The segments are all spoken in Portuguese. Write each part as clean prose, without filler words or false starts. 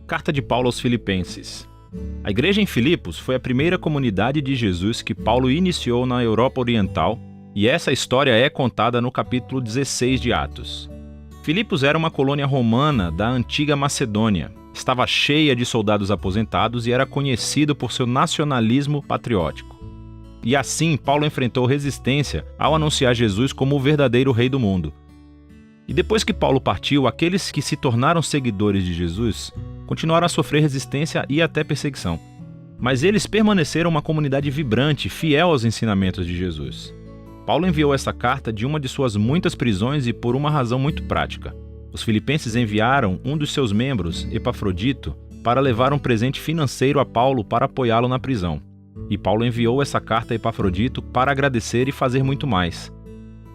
Carta de Paulo aos Filipenses. A igreja em Filipos foi a primeira comunidade de Jesus que Paulo iniciou na Europa Oriental, e essa história é contada no capítulo 16 de Atos. Filipos era uma colônia romana da antiga Macedônia. Estava cheia de soldados aposentados e era conhecido por seu nacionalismo patriótico. E assim, Paulo enfrentou resistência ao anunciar Jesus como o verdadeiro rei do mundo. E depois que Paulo partiu, aqueles que se tornaram seguidores de Jesus continuaram a sofrer resistência e até perseguição. Mas eles permaneceram uma comunidade vibrante, fiel aos ensinamentos de Jesus. Paulo enviou essa carta de uma de suas muitas prisões e por uma razão muito prática. Os filipenses enviaram um dos seus membros, Epafrodito, para levar um presente financeiro a Paulo para apoiá-lo na prisão. E Paulo enviou essa carta a Epafrodito para agradecer e fazer muito mais.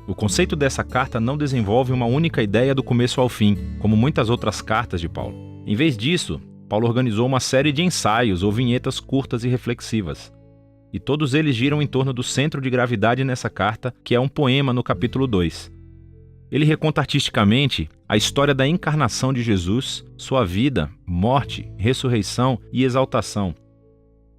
O conceito dessa carta não desenvolve uma única ideia do começo ao fim, como muitas outras cartas de Paulo. Em vez disso, Paulo organizou uma série de ensaios ou vinhetas curtas e reflexivas. E todos eles giram em torno do centro de gravidade nessa carta, que é um poema no capítulo 2. Ele reconta artisticamente a história da encarnação de Jesus, sua vida, morte, ressurreição e exaltação.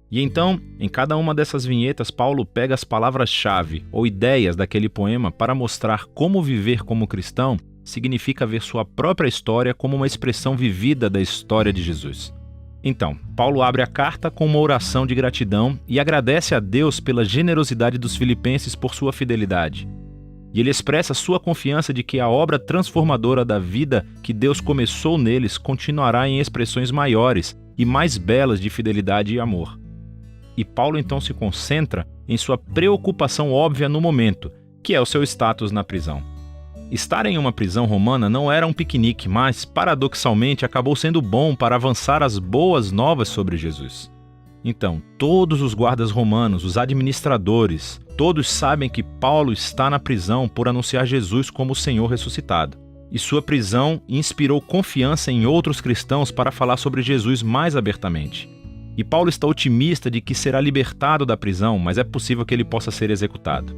E então, em cada uma dessas vinhetas, Paulo pega as palavras-chave ou ideias daquele poema para mostrar como viver como cristão significa ver sua própria história como uma expressão vivida da história de Jesus. Então, Paulo abre a carta com uma oração de gratidão e agradece a Deus pela generosidade dos filipenses por sua fidelidade. E ele expressa sua confiança de que a obra transformadora da vida que Deus começou neles continuará em expressões maiores e mais belas de fidelidade e amor. E Paulo então se concentra em sua preocupação óbvia no momento, que é o seu status na prisão. Estar em uma prisão romana não era um piquenique, mas, paradoxalmente, acabou sendo bom para avançar as boas novas sobre Jesus. Então, todos os guardas romanos, os administradores, todos sabem que Paulo está na prisão por anunciar Jesus como o Senhor ressuscitado. E sua prisão inspirou confiança em outros cristãos para falar sobre Jesus mais abertamente. E Paulo está otimista de que será libertado da prisão, mas é possível que ele possa ser executado.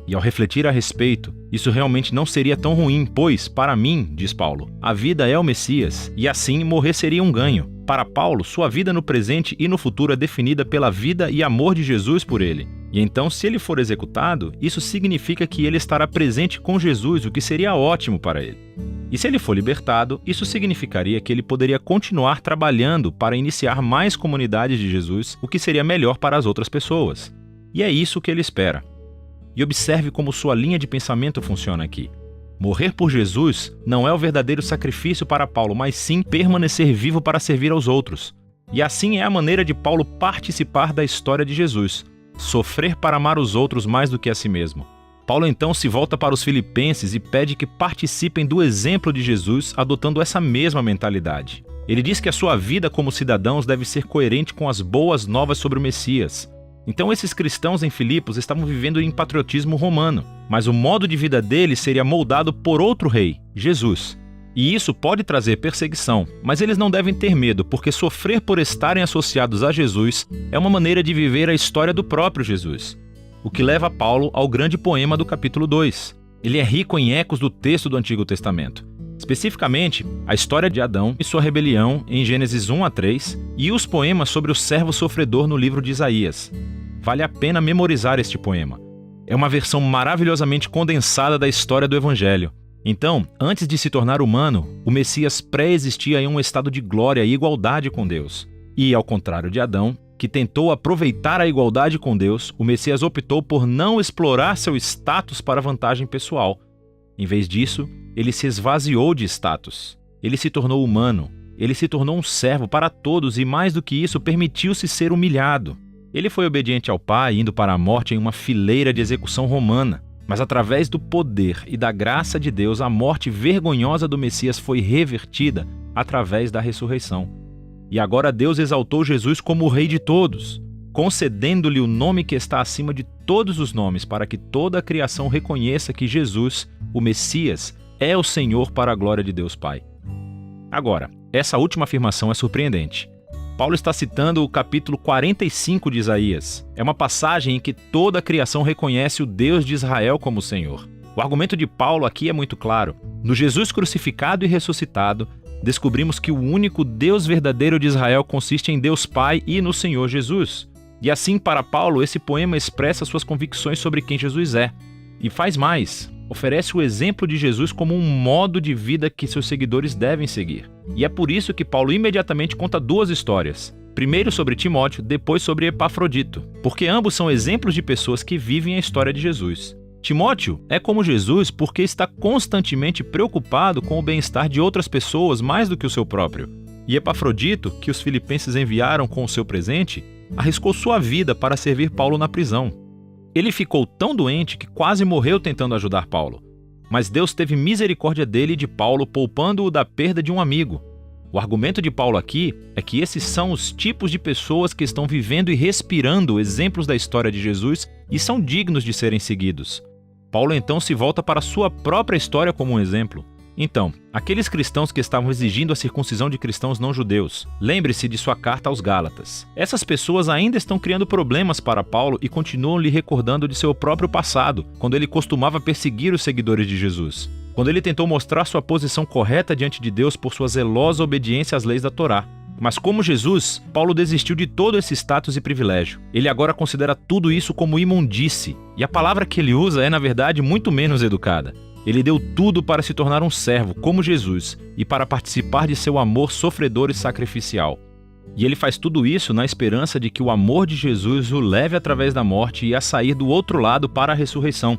E ao refletir a respeito, isso realmente não seria tão ruim, pois, para mim, diz Paulo, a vida é o Messias, e assim morrer seria um ganho. Para Paulo, sua vida no presente e no futuro é definida pela vida e amor de Jesus por ele. E então, se ele for executado, isso significa que ele estará presente com Jesus, o que seria ótimo para ele. E se ele for libertado, isso significaria que ele poderia continuar trabalhando para iniciar mais comunidades de Jesus, o que seria melhor para as outras pessoas. E é isso que ele espera. E observe como sua linha de pensamento funciona aqui. Morrer por Jesus não é o verdadeiro sacrifício para Paulo, mas sim permanecer vivo para servir aos outros. E assim é a maneira de Paulo participar da história de Jesus, sofrer para amar os outros mais do que a si mesmo. Paulo então se volta para os filipenses e pede que participem do exemplo de Jesus, adotando essa mesma mentalidade. Ele diz que a sua vida como cidadãos deve ser coerente com as boas novas sobre o Messias. Então esses cristãos em Filipos estavam vivendo em patriotismo romano, mas o modo de vida deles seria moldado por outro rei, Jesus. E isso pode trazer perseguição, mas eles não devem ter medo, porque sofrer por estarem associados a Jesus é uma maneira de viver a história do próprio Jesus. O que leva Paulo ao grande poema do capítulo 2. Ele é rico em ecos do texto do Antigo Testamento. Especificamente, a história de Adão e sua rebelião em Gênesis 1 a 3 e os poemas sobre o servo sofredor no livro de Isaías. Vale a pena memorizar este poema. É uma versão maravilhosamente condensada da história do Evangelho. Então, antes de se tornar humano, o Messias pré-existia em um estado de glória e igualdade com Deus. E, ao contrário de Adão, que tentou aproveitar a igualdade com Deus, o Messias optou por não explorar seu status para vantagem pessoal. Em vez disso, ele se esvaziou de status. Ele se tornou humano. Ele se tornou um servo para todos e, mais do que isso, permitiu-se ser humilhado. Ele foi obediente ao Pai, indo para a morte em uma fileira de execução romana. Mas através do poder e da graça de Deus, a morte vergonhosa do Messias foi revertida através da ressurreição. E agora Deus exaltou Jesus como o Rei de todos, concedendo-lhe o nome que está acima de todos os nomes, para que toda a criação reconheça que Jesus, o Messias, é o Senhor para a glória de Deus Pai. Agora, essa última afirmação é surpreendente. Paulo está citando o capítulo 45 de Isaías. É uma passagem em que toda a criação reconhece o Deus de Israel como Senhor. O argumento de Paulo aqui é muito claro. No Jesus crucificado e ressuscitado, descobrimos que o único Deus verdadeiro de Israel consiste em Deus Pai e no Senhor Jesus. E assim, para Paulo, esse poema expressa suas convicções sobre quem Jesus é. E faz mais, oferece o exemplo de Jesus como um modo de vida que seus seguidores devem seguir. E é por isso que Paulo imediatamente conta duas histórias. Primeiro sobre Timóteo, depois sobre Epafrodito, porque ambos são exemplos de pessoas que vivem a história de Jesus. Timóteo é como Jesus porque está constantemente preocupado com o bem-estar de outras pessoas mais do que o seu próprio. E Epafrodito, que os filipenses enviaram com o seu presente, arriscou sua vida para servir Paulo na prisão. Ele ficou tão doente que quase morreu tentando ajudar Paulo. Mas Deus teve misericórdia dele e de Paulo, poupando-o da perda de um amigo. O argumento de Paulo aqui é que esses são os tipos de pessoas que estão vivendo e respirando exemplos da história de Jesus e são dignos de serem seguidos. Paulo então se volta para a sua própria história como um exemplo. Então, aqueles cristãos que estavam exigindo a circuncisão de cristãos não judeus, lembre-se de sua carta aos Gálatas. Essas pessoas ainda estão criando problemas para Paulo e continuam lhe recordando de seu próprio passado, quando ele costumava perseguir os seguidores de Jesus. Quando ele tentou mostrar sua posição correta diante de Deus por sua zelosa obediência às leis da Torá. Mas como Jesus, Paulo desistiu de todo esse status e privilégio. Ele agora considera tudo isso como imundície, e a palavra que ele usa é, na verdade, muito menos educada. Ele deu tudo para se tornar um servo, como Jesus, e para participar de seu amor sofredor e sacrificial. E ele faz tudo isso na esperança de que o amor de Jesus o leve através da morte e a sair do outro lado para a ressurreição.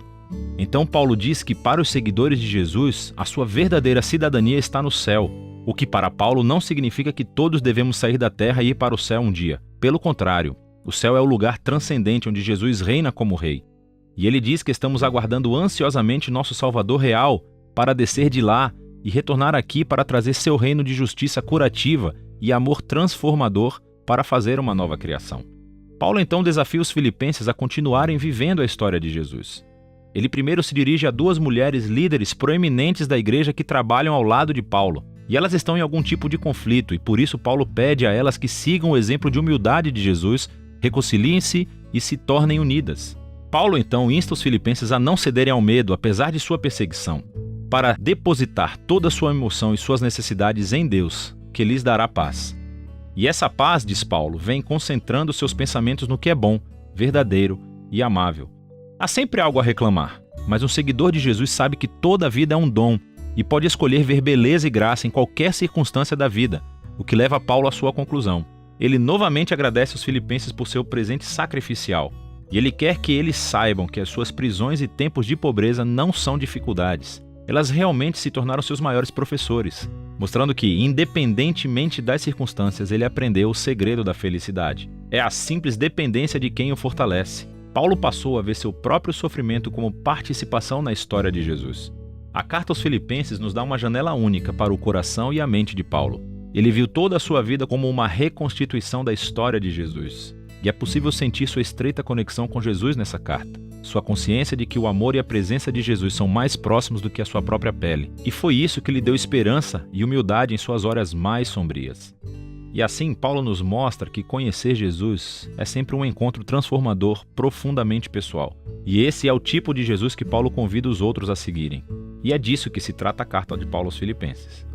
Então Paulo diz que para os seguidores de Jesus, a sua verdadeira cidadania está no céu, o que para Paulo não significa que todos devemos sair da terra e ir para o céu um dia. Pelo contrário, o céu é o lugar transcendente onde Jesus reina como rei. E ele diz que estamos aguardando ansiosamente nosso Salvador real para descer de lá e retornar aqui para trazer seu reino de justiça curativa e amor transformador para fazer uma nova criação. Paulo então desafia os filipenses a continuarem vivendo a história de Jesus. Ele primeiro se dirige a duas mulheres líderes proeminentes da igreja que trabalham ao lado de Paulo. E elas estão em algum tipo de conflito, e por isso Paulo pede a elas que sigam o exemplo de humildade de Jesus, reconciliem-se e se tornem unidas. Paulo então insta os filipenses a não cederem ao medo, apesar de sua perseguição, para depositar toda a sua emoção e suas necessidades em Deus, que lhes dará paz. E essa paz, diz Paulo, vem concentrando seus pensamentos no que é bom, verdadeiro e amável. Há sempre algo a reclamar, mas um seguidor de Jesus sabe que toda a vida é um dom e pode escolher ver beleza e graça em qualquer circunstância da vida, o que leva Paulo à sua conclusão. Ele novamente agradece aos filipenses por seu presente sacrificial, e ele quer que eles saibam que as suas prisões e tempos de pobreza não são dificuldades. Elas realmente se tornaram seus maiores professores, mostrando que, independentemente das circunstâncias, ele aprendeu o segredo da felicidade. É a simples dependência de quem o fortalece. Paulo passou a ver seu próprio sofrimento como participação na história de Jesus. A carta aos Filipenses nos dá uma janela única para o coração e a mente de Paulo. Ele viu toda a sua vida como uma reconstituição da história de Jesus. E é possível sentir sua estreita conexão com Jesus nessa carta. Sua consciência de que o amor e a presença de Jesus são mais próximos do que a sua própria pele. E foi isso que lhe deu esperança e humildade em suas horas mais sombrias. E assim, Paulo nos mostra que conhecer Jesus é sempre um encontro transformador, profundamente pessoal. E esse é o tipo de Jesus que Paulo convida os outros a seguirem. E é disso que se trata a carta de Paulo aos Filipenses.